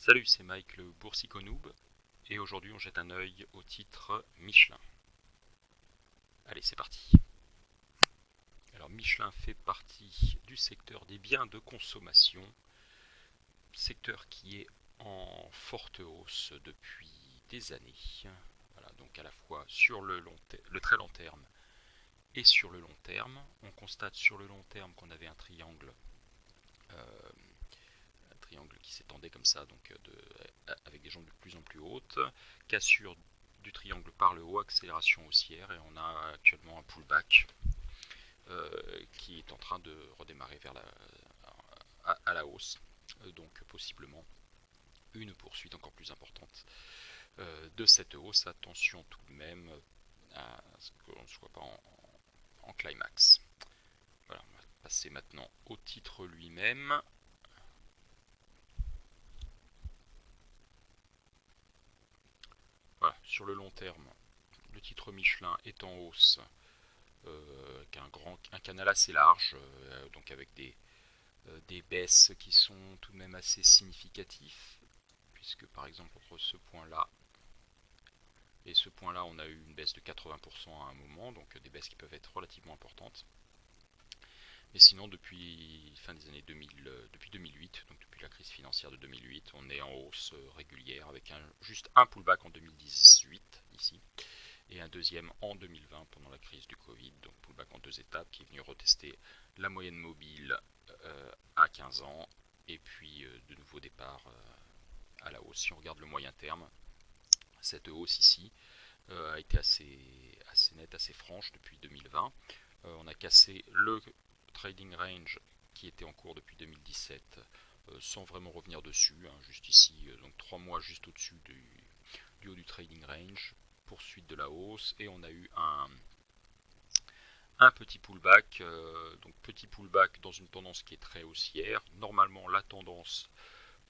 Salut, c'est Mike le Boursiconoob et aujourd'hui on jette un œil au titre Michelin. Allez, c'est parti. Alors Michelin fait partie du secteur des biens de consommation, secteur qui est en forte hausse depuis des années. Voilà, donc à la fois sur le très long terme et sur le long terme. On constate sur le long terme qu'on avait euh, un triangle qui s'étendait comme ça, donc avec des jambes de plus en plus hautes, cassure du triangle par le haut, accélération haussière, et on a actuellement un pullback qui est en train de redémarrer à la hausse, donc possiblement une poursuite encore plus importante de cette hausse. Attention tout de même à ce que l'on ne soit pas en climax. Voilà, on va passer maintenant au titre lui-même. Voilà, sur le long terme, le titre Michelin est en hausse, avec un canal assez large, donc avec des baisses qui sont tout de même assez significatives, puisque par exemple entre ce point-là et ce point-là, on a eu une baisse de 80% à un moment, donc des baisses qui peuvent être relativement importantes. Mais sinon, depuis fin des années 2000, depuis 2008, donc depuis la crise financière de 2008, on est en hausse régulière avec juste un pullback en 2018 ici et un deuxième en 2020 pendant la crise du Covid, donc pullback en deux étapes qui est venu retester la moyenne mobile à 15 ans et puis de nouveau départ à la hausse. Si on regarde le moyen terme, cette hausse ici a été assez nette, assez franche depuis 2020. On a cassé le trading range qui était en cours depuis 2017 sans vraiment revenir dessus, hein, juste ici, donc 3 mois juste au-dessus du haut du trading range, poursuite de la hausse, et on a eu un petit pullback, donc petit pullback dans une tendance qui est très haussière. Normalement la tendance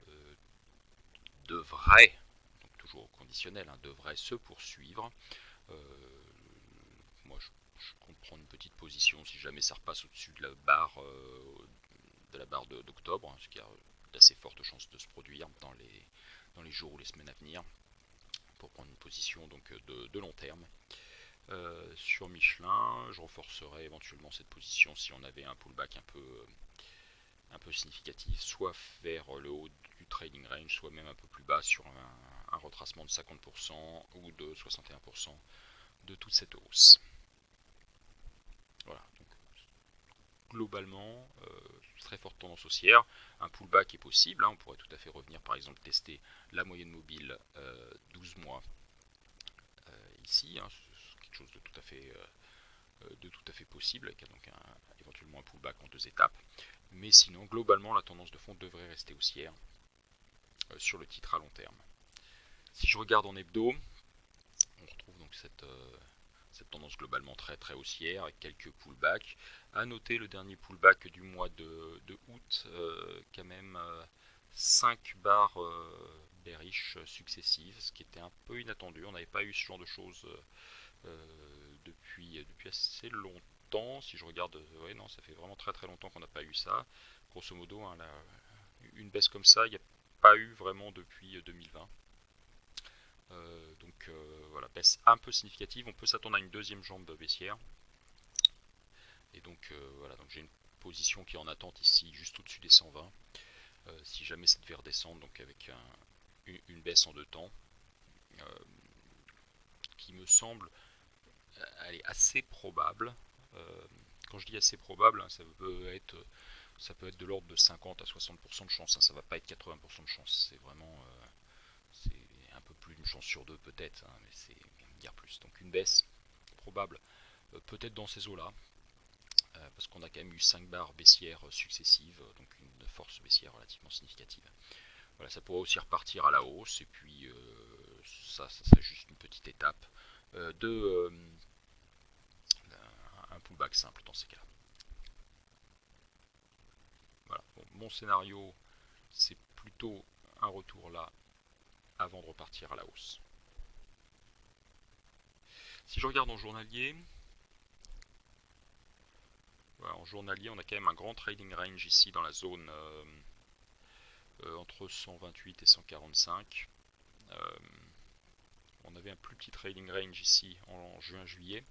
euh, devrait, donc toujours au conditionnel, hein, devrait se poursuivre. Euh, Moi je compte prendre une petite position si jamais ça repasse au-dessus de la barre d'octobre, hein, ce qui a d'assez fortes chances de se produire dans les jours ou les semaines à venir, pour prendre une position donc de long terme. Sur Michelin, je renforcerai éventuellement cette position si on avait un pullback un peu significatif, soit vers le haut du trading range, soit même un peu plus bas sur un retracement de 50% ou de 61% de toute cette hausse. Voilà, donc globalement, très forte tendance haussière. Un pullback est possible, hein, on pourrait tout à fait revenir par exemple tester la moyenne mobile 12 mois ici, hein, c'est quelque chose de tout à fait possible, avec donc éventuellement un pullback en deux étapes. Mais sinon, globalement, la tendance de fond devrait rester haussière sur le titre à long terme. Si je regarde en hebdo, on retrouve donc cette tendance globalement très très haussière avec quelques pullbacks. À noter le dernier pullback du mois de août, quand même 5 barres bearish successives, ce qui était un peu inattendu. On n'avait pas eu ce genre de choses depuis assez longtemps. Si je regarde, ouais, non, ça fait vraiment très très longtemps qu'on n'a pas eu ça. Grosso modo, hein, une baisse comme ça, il n'y a pas eu vraiment depuis 2020. Donc voilà, baisse un peu significative. On peut s'attendre à une deuxième jambe baissière. Et donc voilà, donc j'ai une position qui est en attente ici, juste au-dessus des 120. Si jamais ça devait redescendre, donc avec une baisse en deux temps, euh, qui me semble elle est assez probable. Euh, Quand je dis assez probable, hein, ça peut être de l'ordre de 50 à 60% de chance. Hein, ça ne va pas être 80% de chance. C'est vraiment c'est un peu plus d'une chance sur deux peut-être, hein, mais c'est dire plus. Donc une baisse probable, peut-être dans ces eaux-là, parce qu'on a quand même eu 5 barres baissières successives, donc une force baissière relativement significative. Voilà, ça pourrait aussi repartir à la hausse, et puis ça c'est juste une petite étape de un pullback simple dans ces cas-là. Voilà. Bon, mon scénario, c'est plutôt un retour là avant de repartir à la hausse. Si je regarde en journalier, voilà, en journalier, on a quand même un grand trading range ici dans la zone entre 128 et 145. On avait un plus petit trailing range ici en juin-juillet,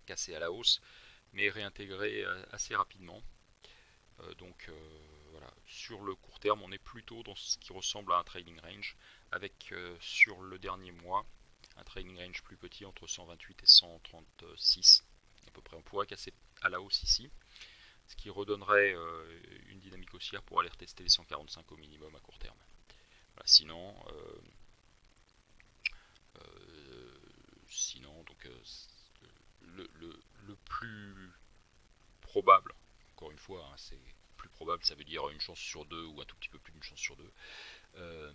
cassé à la hausse, mais réintégré assez rapidement. Donc voilà, sur le court terme, on est plutôt dans ce qui ressemble à un trailing range, avec sur le dernier mois un trailing range plus petit entre 128 et 136 à peu près. On pourrait casser à la hausse ici, ce qui redonnerait une dynamique haussière pour aller retester les 145 au minimum à court terme. Voilà, sinon donc le plus probable, encore une fois, hein, c'est plus probable, ça veut dire une chance sur deux ou un tout petit peu plus d'une chance sur deux, euh,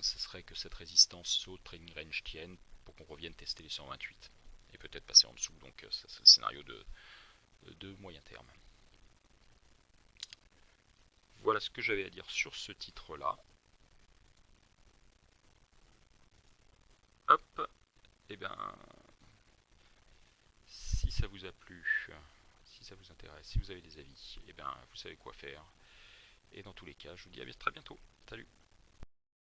ce serait que cette résistance au trailing range tienne pour qu'on revienne tester les 128 et peut-être passer en dessous. Donc ça, c'est le scénario de moyen terme. Voilà ce que j'avais à dire sur ce titre-là. Hop, et bien, si ça vous a plu, si ça vous intéresse, si vous avez des avis, et bien, vous savez quoi faire. Et dans tous les cas, je vous dis à très bientôt. Salut!